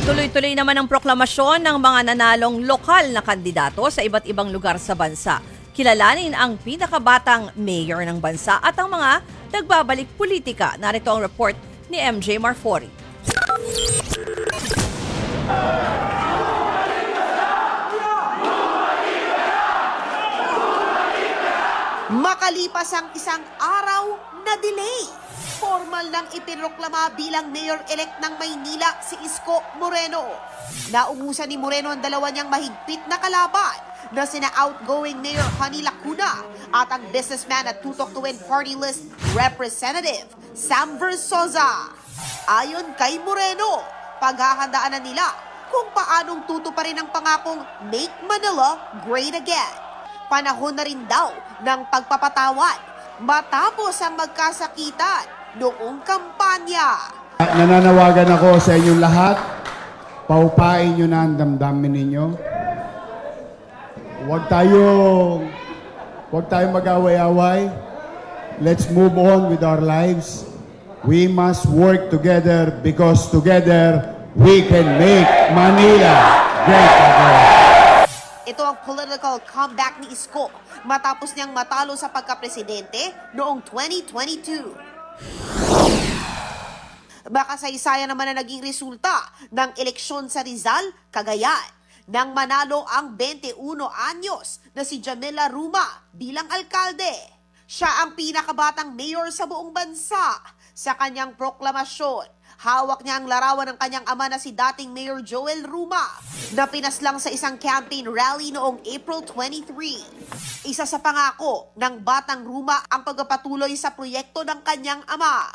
Tuloy-tuloy naman ang proklamasyon ng mga nanalong lokal na kandidato sa iba't ibang lugar sa bansa. Kilalanin ang pinakabatang mayor ng bansa at ang mga nagbabalik politika. Narito ang report ni MJ Marfori. Makalipas ang isang araw na delay, formal nang ipinroklama bilang mayor-elect ng Maynila si Isko Moreno. Naubusan ni Moreno ang dalawa niyang mahigpit na kalaban na sina outgoing Mayor Honey Lacuna at ang businessman at tutok to win party list Representative Sam Versosa. Ayon kay Moreno, paghahandaan na nila kung paanong tutuparin ang pangakong Make Manila Great Again. Panahon na rin daw ng pagpapatawad matapos ang magkasakitan noong kampanya. Nananawagan ako sa inyong lahat, paupain nyo na ang damdamin ninyo. Huwag tayong mag-away-away. Let's move on with our lives. We must work together because together we can make Manila great again. Ito ang political comeback ni Isko matapos niyang matalo sa pagkapresidente noong 2022. Makasaysayan naman na naging resulta ng eleksyon sa Rizal, Cagayan, nang manalo ang 21 anyos na si Jamila Ruma bilang alkalde. Siya ang pinakabatang mayor sa buong bansa. Sa kanyang proklamasyon, hawak niya ang larawan ng kanyang ama na si dating Mayor Joel Ruma na pinaslang sa isang campaign rally noong April 23. Isa sa pangako ng batang Ruma ang pagpapatuloy sa proyekto ng kanyang ama.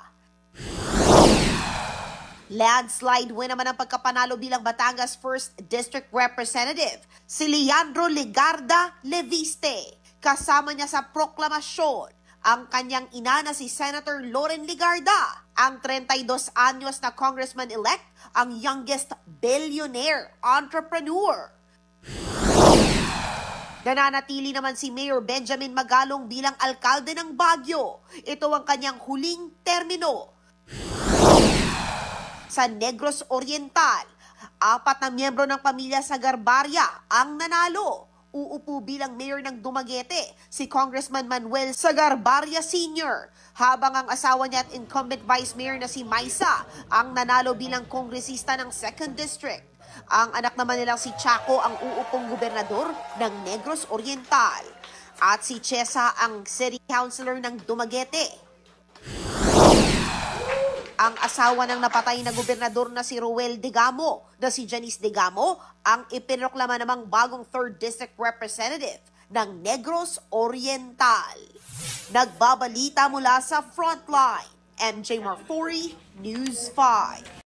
Landslide win naman ang pagkapanalo bilang Batangas 1st District Representative si Leandro Legarda Leviste. Kasama niya sa proklamasyon ang kanyang ina na si Senator Loren Legarda, ang 32 anyos na congressman-elect, ang youngest billionaire entrepreneur. Nananatili naman si Mayor Benjamin Magalong bilang alkalde ng Baguio. Ito ang kanyang huling termino. Sa Negros Oriental, 4 na miyembro ng pamilya Sagarbarria ang nanalo. Uupo bilang mayor ng Dumaguete si Congressman Manuel Sagarbarria Sr. habang ang asawa niya at incumbent vice mayor na si Maisa ang nanalo bilang kongresista ng 2nd District. Ang anak naman nilang si Chaco ang uupong gobernador ng Negros Oriental at si Chesa ang city councilor ng Dumaguete. Ang asawa ng napatay na gobernador na si Roel Digamo na si Janice Digamo ang ipinroklama namang bagong 3rd District Representative ng Negros Oriental. Nagbabalita mula sa Frontline, MJ Marfori, News 5.